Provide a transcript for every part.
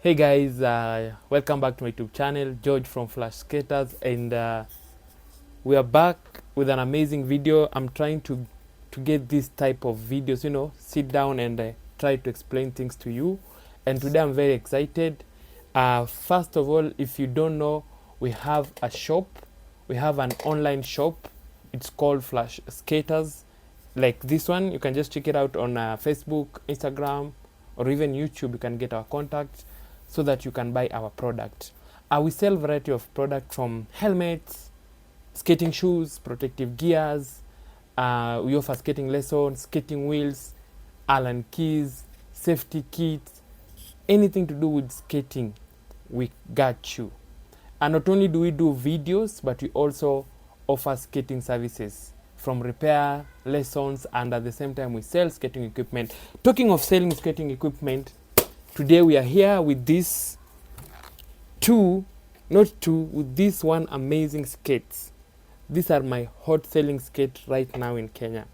Hey guys, welcome back to my YouTube channel, George from Flashskaters, and we are back with an amazing video. I'm trying to get this type of videos, sit down and try to explain things to you. And today I'm very excited. First of all, if you don't know, we have a shop. We have an online shop. It's called Flashskaters. Like this one, you can just check it out on Facebook, Instagram, or even YouTube. You can get our contact so that you can buy our product. We sell a variety of products from helmets, skating shoes, protective gears. We offer skating lessons, skating wheels, Allen keys, safety kits, anything to do with skating, we got you. And not only do we do videos, but we also offer skating services from repair, lessons, and at the same time we sell skating equipment. Talking of selling skating equipment, today we are here with these with this one amazing skates. These are my hot selling skate right now in Kenya.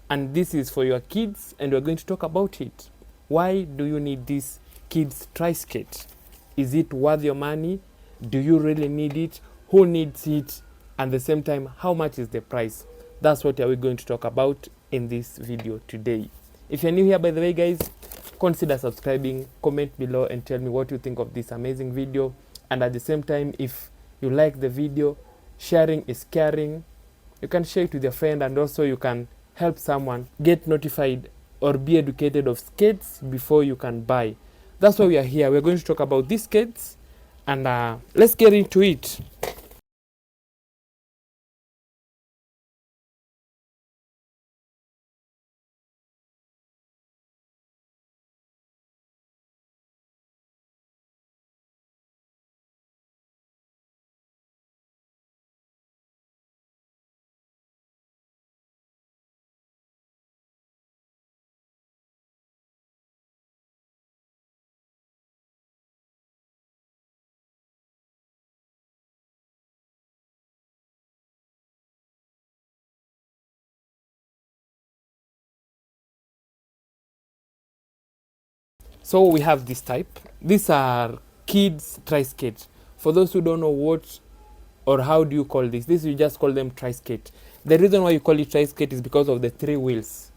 And this is for your kids, and we're going to talk about it. Why do you need this Kids Triskate? Is it worth your money? Do you really need it? Who needs it? And at the same time, how much is the price? That's what we're going to talk about in this video today. If you're new here, by the way, guys, consider subscribing, comment below and tell me what you think of this amazing video. And at the same time, if you like the video, sharing is caring. You can share it with your friend, and also you can help someone get notified or be educated of skates before you can buy. That's why we are here. We're going to talk about these skates, and let's get into it. So we have this type. These are Kids Triskates. For those who don't know what or how do you call this, you just call them Triskate. The reason why you call it Triskate is because of the three wheels.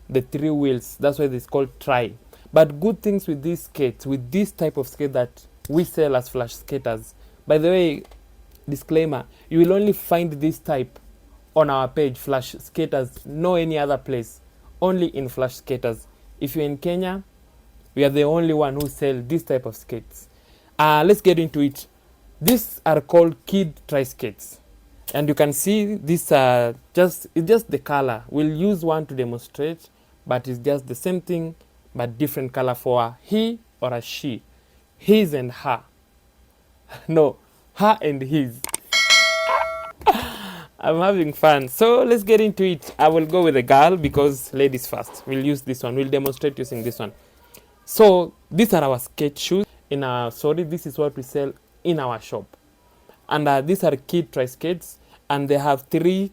The three wheels, that's why it's called tri. But good things with these skates, with this type of skate that we sell as Flashskaters. By the way, disclaimer, you will only find this type on our page, Flashskaters, no any other place, only in Flashskaters. If you're in Kenya, we are the only one who sell this type of skates. Let's get into it. These are called Kid Triskates. And you can see these are it's just the color. We'll use one to demonstrate, but it's just the same thing, but different color for a he or a she. His and her. No, her and his. I'm having fun. So let's get into it. I will go with a girl because ladies first. We'll use this one. We'll demonstrate using this one. So these are our skate shoes. This is what we sell in our shop. And these are Kid Triskates, and they have three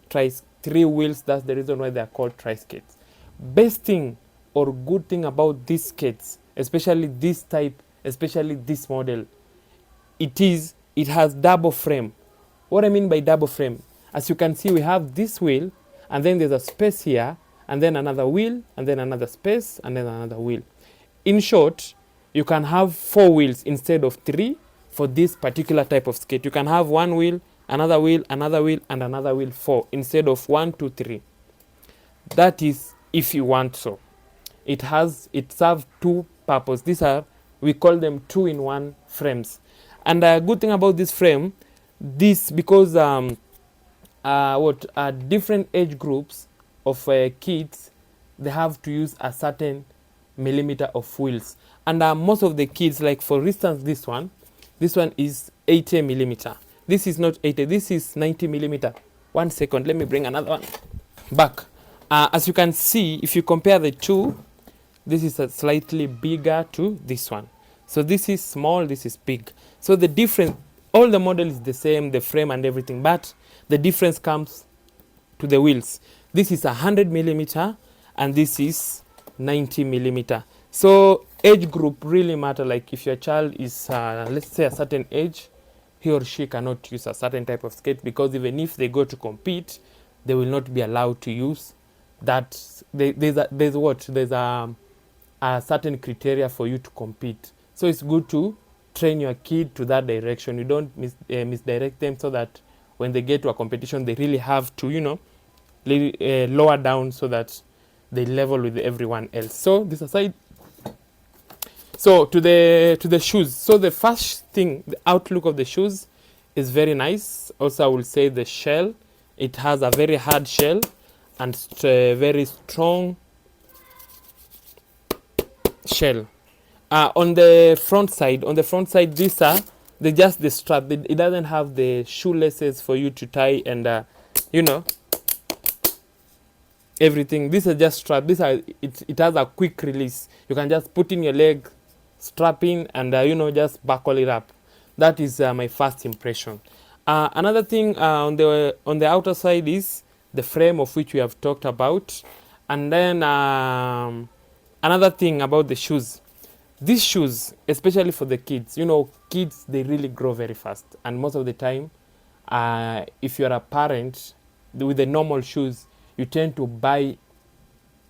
wheels. That's the reason why they are called Triskates. Best thing or good thing about these skates, especially this type, especially this model, it has double frame. What I mean by double frame, as you can see, we have this wheel, and then there's a space here, and then another wheel, and then another space, and then another wheel. In short, you can have 4 wheels instead of 3 for this particular type of skate. You can have 1 wheel, another wheel, another wheel, and another wheel, 4 instead of 1, 2, 3. That is if you want so. It serves 2 purposes. We call them 2-in-1 frames. And a good thing about this frame, because different age groups of kids, they have to use a certain millimeter of wheels. And most of the kids, like for instance this one is 80 millimeter. This is not 80, this is 90 millimeter. 1 second, let me bring another one back. As you can see, if you compare the two, this is a slightly bigger to this one. So this is small, this is big. So the difference, all the model is the same, the frame and everything, but the difference comes to the wheels. This is 100 millimeter and this is 90 millimeter. So age group really matter. Like if your child is let's say a certain age, he or she cannot use a certain type of skate, because even if they go to compete, they will not be allowed to use that. There's a certain criteria for you to compete. So it's good to train your kid to that direction. You don't misdirect them, so that when they get to a competition, they really have to, you know, lower down so that they level with everyone else. So this aside, so to the shoes. So the first thing, the outlook of the shoes is very nice. Also, I will say the shell. It has a very hard shell and very strong shell. On the front side, these are just the strap. It doesn't have the shoelaces for you to tie and you know, everything. These are just strap. It has a quick release. You can just put in your leg, strap in, and you know, just buckle it up. That is my first impression. Another thing on the outer side is the frame, of which we have talked about. And then another thing about the shoes. These shoes, especially for the kids, you know, kids, they really grow very fast. And most of the time, if you're a parent, with the normal shoes, you tend to buy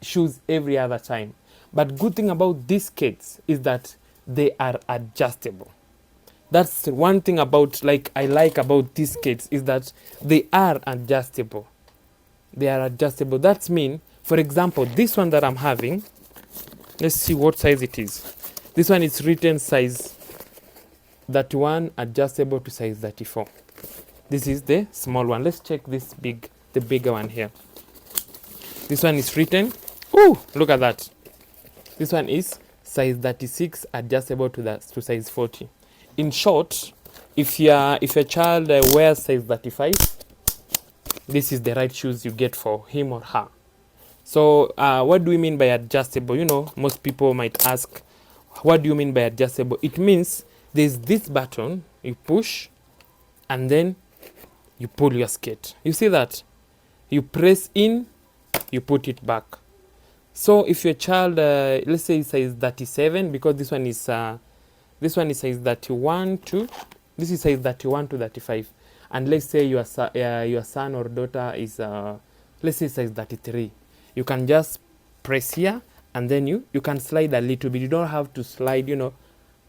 shoes every other time. But good thing about these skates is that they are adjustable. That's one thing about, like, I like about these skates, is that they are adjustable. They are adjustable. That means, for example, this one that I'm having, let's see what size it is. This one is written size 31, adjustable to size 34. This is the small one. Let's check the bigger one here. This one is written, oh, look at that. This one is size 36, adjustable to size 40. In short, if your child wears size 35, this is the right shoes you get for him or her. So what do we mean by adjustable? You know, most people might ask, what do you mean by adjustable? It means there's this button, you push, and then you pull your skate. You see that? You press in, you put it back. So if your child, let's say size 37, because this one is size 31 to, this is size 31 to 35. And let's say your son or daughter is, let's say size 33. You can just press here, and then you can slide a little bit. You don't have to slide, you know,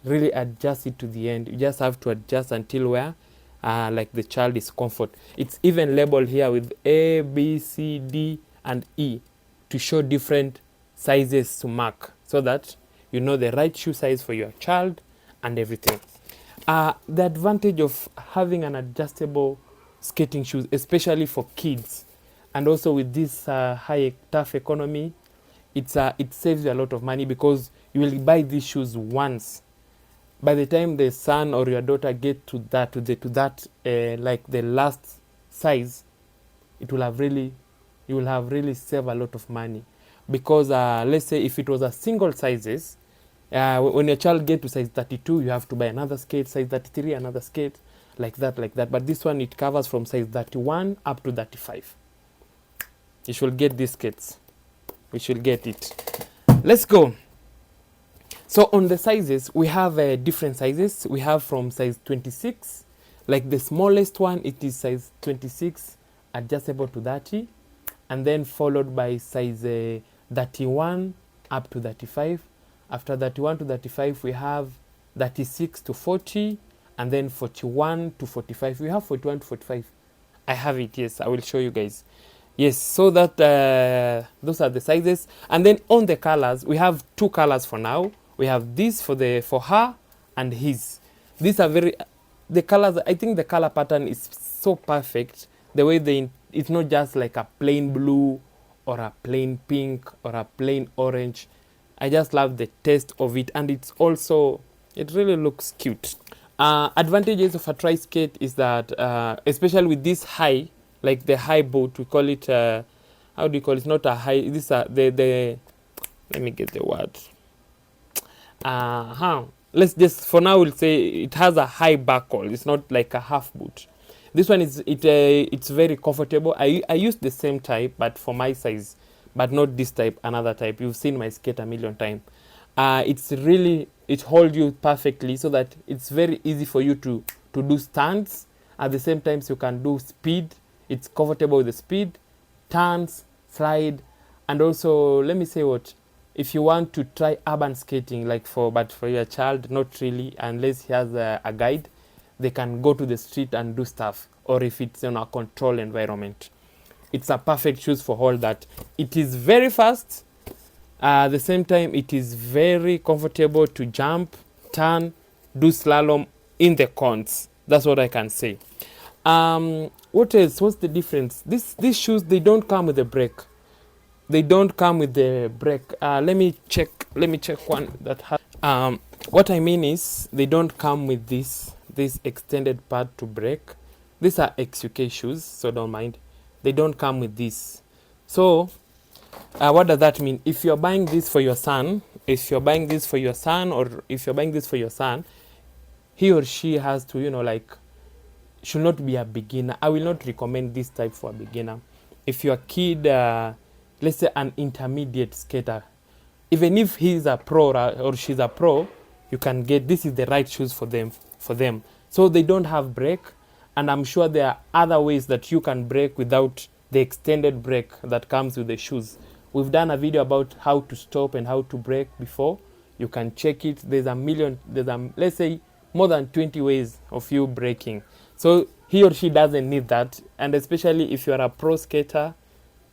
really adjust it to the end. You just have to adjust until where, like the child is comfort. It's even labeled here with A, B, C, D, and E to show different sizes to mark, so that you know the right shoe size for your child and everything. The advantage of having an adjustable skating shoes, especially for kids, and also with this high tough economy, it saves you a lot of money, because you will buy these shoes once. By the time the son or your daughter get to that like the last size, you will have really saved a lot of money. Because let's say if it was a single sizes, when your child get to size 32, you have to buy another skate, size 33, another skate, like that. But this one, it covers from size 31 up to 35. You should get these skates. We should get it. Let's go. So on the sizes, we have different sizes. We have from size 26, like the smallest one, it is size 26, adjustable to 30, and then followed by size 31 up to 35. After 31 to 35, we have 36 to 40, and then 41 to 45. We have 41 to 45. I have it, yes. I will show you guys. Yes, so that those are the sizes. And then on the colors, we have two colors for now. We have this for her and his. These are the colors. I think the color pattern is so perfect. The way it's not just like a plain blue or a plain pink or a plain orange. I just love the taste of it, and it really looks cute. Advantages of a Triskate is that, especially with this high, like the high boot, we call it, how do you call it? It's not a high, this let me get the word. Let's just, for now, we'll say it has a high buckle. It's not like a half boot. This one it's very comfortable. I use the same type, but for my size, but not this type, another type. You've seen my skate a million times. it holds you perfectly, so that it's very easy for you to do stunts. At the same time, you can do speed. It's comfortable with the speed, turns, slide, and also, let me say what, if you want to try urban skating, like but for your child, not really, unless he has a guide, they can go to the street and do stuff. Or if it's in a controlled environment, it's a perfect shoes for all that. It is very fast. At the same time, it is very comfortable to jump, turn, do slalom in the cones. That's what I can say. What else? What's the difference? These shoes, they don't come with a brake. They don't come with the brake. Let me check one that has. What I mean is, they don't come with this extended pad to brake. These are XUK shoes, so don't mind. They don't come with this. So what does that mean? If you're buying this for your son, or if you're buying this for your son, he or she has to, should not be a beginner. I will not recommend this type for a beginner. If your kid, let's say an intermediate skater, even if he's a pro or she's a pro, you can get, this is the right shoes for them. So they don't have brake, and I'm sure there are other ways that you can brake without the extended brake that comes with the shoes. We've done a video about how to stop and how to brake before. You can check it. There's let's say more than 20 ways of you braking. So he or she doesn't need that. And especially if you're a pro skater,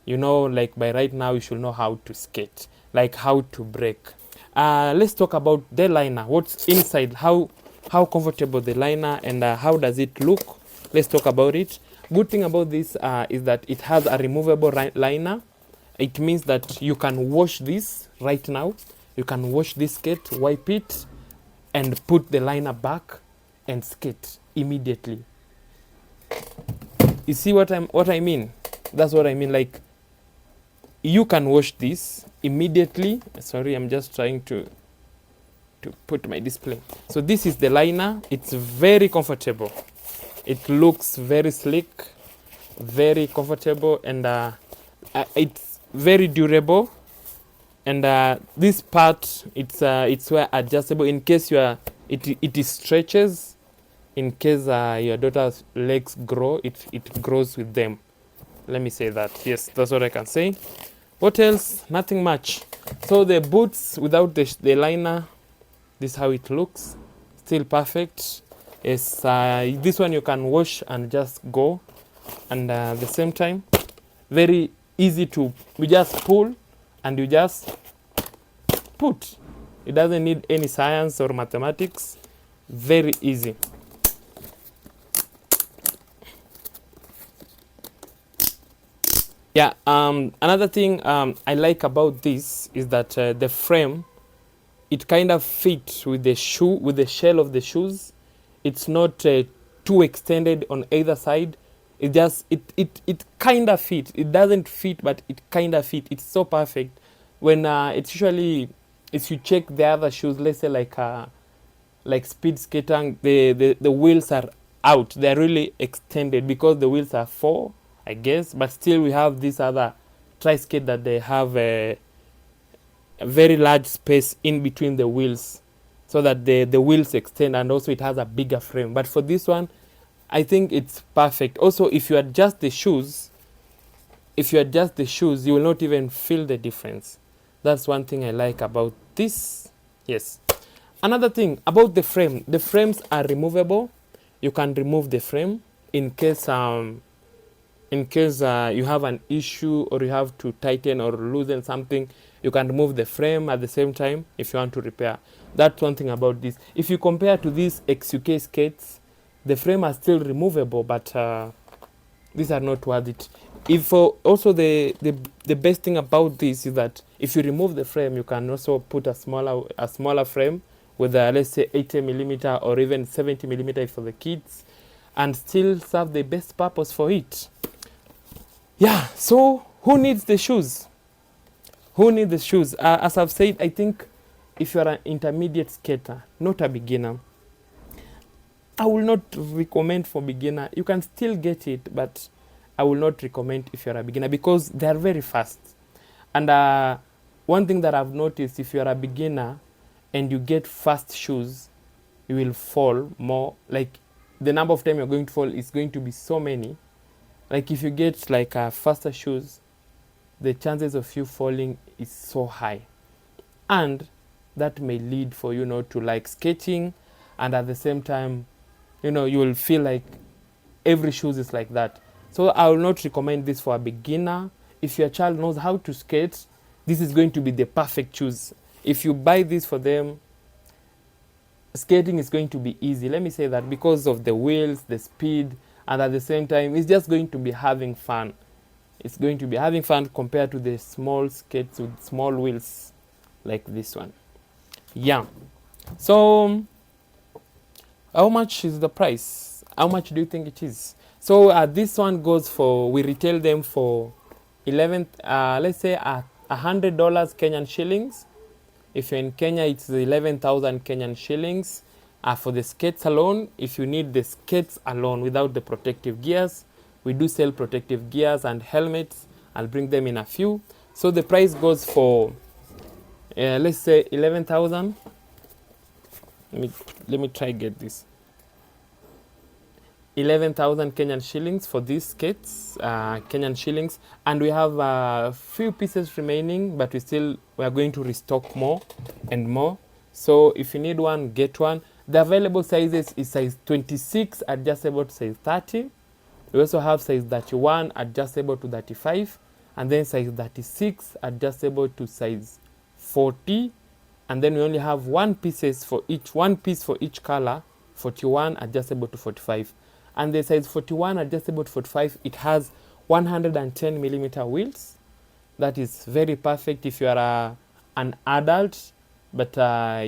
like by right now, you should know how to skate, like how to brake. Let's talk about the liner. What's inside? How comfortable the liner, and how does it look? Let's talk about it. Good thing about this is that it has a removable liner. It means that you can wash this right now. You can wash this skate, wipe it, and put the liner back and skate immediately. You see what I mean? That's what I mean. Like, you can wash this immediately. Sorry, I'm just trying to put my display. So this is the liner. It's very comfortable. It looks very slick, very comfortable, and it's very durable. And this part, it's where adjustable in case it stretches. In case your daughter's legs grow, it grows with them. Let me say that. Yes, that's what I can say. What else? Nothing much. So the boots without the liner, this is how it looks. Still perfect. Yes, this one you can wash and just go. And at the same time, very easy to, you just pull and you just put. It doesn't need any science or mathematics. Very easy. Yeah, another thing I like about this is that the frame, it kind of fits with the shoe, with the shell of the shoes. It's not too extended on either side. It just, it kind of fits. It doesn't fit, but it kind of fits. It's so perfect. When it's usually, if you check the other shoes, let's say like speed skating, the wheels are out. They're really extended because the wheels are 4, I guess, but still we have this other Triskate that they have a very large space in between the wheels, so that the wheels extend, and also it has a bigger frame. But for this one, I think it's perfect. Also, if you adjust the shoes, you will not even feel the difference. That's one thing I like about this. Yes. Another thing about the frame, the frames are removable. You can remove the frame in case you have an issue, or you have to tighten or loosen something. You can remove the frame at the same time if you want to repair. That's one thing about this. If you compare to these XUK skates, the frame are still removable, but these are not worth it. Also the best thing about this is that if you remove the frame, you can also put a smaller frame with let's say 80mm or even 70mm for the kids, and still serve the best purpose for it. Yeah, so who needs the shoes? Who needs the shoes? As I've said, I think if you're an intermediate skater, not a beginner, I will not recommend for beginner. You can still get it, but I will not recommend if you're a beginner because they are very fast. And one thing that I've noticed, if you're a beginner, and you get fast shoes, you will fall more. Like the number of time you're going to fall is going to be so many. Like if you get like faster shoes, the chances of you falling is so high, and that may lead for you know to like skating, and at the same time, you know, you will feel like every shoes is like that. So I will not recommend this for a beginner. If your child knows how to skate, this is going to be the perfect shoes. If you buy this for them, skating is going to be easy. Let me say that, because of the wheels, the speed, and at the same time, it's just going to be having fun. It's going to be having fun compared to the small skates with small wheels like this one. Yeah. So how much is the price? How much do you think it is? So this one goes for, we retail them for 11, let's say $100 Kenyan shillings. If you're in Kenya, it's 11,000 Kenyan shillings. For the skates alone, if you need the skates alone without the protective gears, we do sell protective gears and helmets. I'll bring them in a few. So the price goes for, let's say 11,000. Let me try get this. 11,000 Kenyan shillings for these skates, Kenyan shillings, and we have a few pieces remaining, but we are going to restock more and more. So if you need one, get one. The available sizes is size 26 adjustable to size 30. We also have size 31 adjustable to 35, and then size 36 adjustable to size 40, and then we only have one piece for each color, 41 adjustable to 45. And the size 41 adjustable to 45, it has 110 millimeter wheels. That is very perfect if you are an adult, but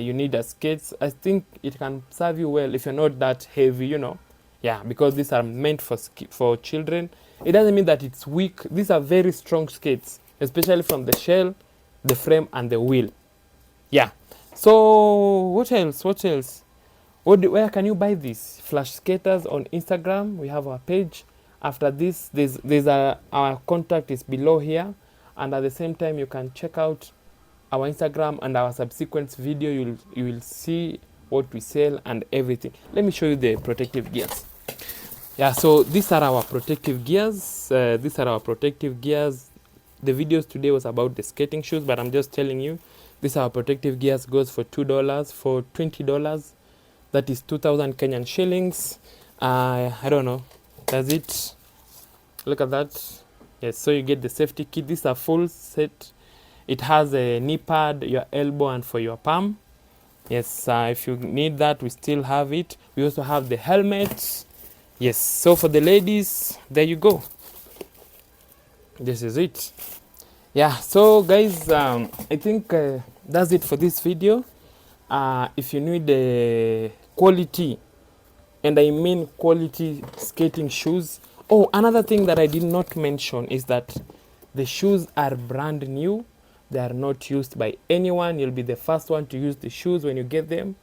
you need a skates. I think it can serve you well if you're not that heavy, you know. Yeah, because these are meant for children. It doesn't mean that it's weak. These are very strong skates, especially from the shell, the frame, and the wheel. Yeah. So what else? Where can you buy this? Flashskaters on Instagram. We have our page. After this, our contact is below here, and at the same time, you can check out our Instagram and our subsequent video. You will see what we sell and everything. Let me show you the protective gears. Yeah, so these are our protective gears. The videos today was about the skating shoes, but I'm just telling you, these are our protective gears. Goes for $2. For $20. That is 2,000 Kenyan shillings. I don't know. Does it? Look at that. Yes, so you get the safety kit. These are full set. It has a knee pad, your elbow, and for your palm. Yes, if you need that, we still have it. We also have the helmets. Yes, so for the ladies, there you go. This is it. Yeah, so guys, I think that's it for this video. If you need quality, and I mean quality skating shoes. Oh, another thing that I did not mention is that the shoes are brand new. They are not used by anyone. You'll be the first one to use the shoes when you get them.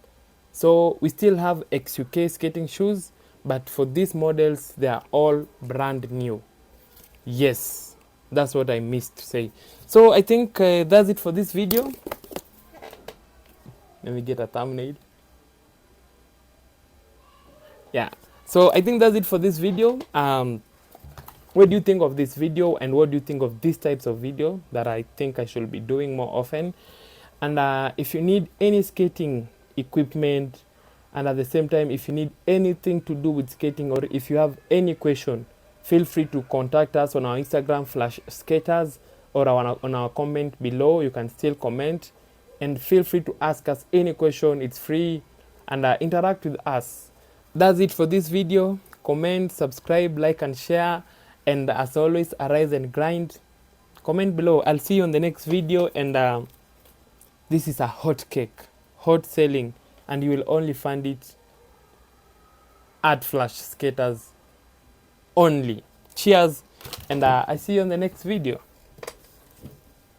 So we still have XUK skating shoes, but for these models, they are all brand new. Yes, that's what I missed to say. So I think that's it for this video. Let me get a thumbnail. Yeah, so I think that's it for this video. What do you think of this video, and what do you think of these types of video that I think I should be doing more often? And if you need any skating equipment, and at the same time, if you need anything to do with skating, or if you have any question, feel free to contact us on our Instagram, flashskaters, or on our comment below. You can still comment, and feel free to ask us any question. It's free, and interact with us. That's it for this video. Comment, subscribe, like, and share. And as always, arise and grind. Comment below. I'll see you on the next video. And this is a hot cake, hot selling, and you will only find it at Flashskaters only. Cheers, and I see you on the next video.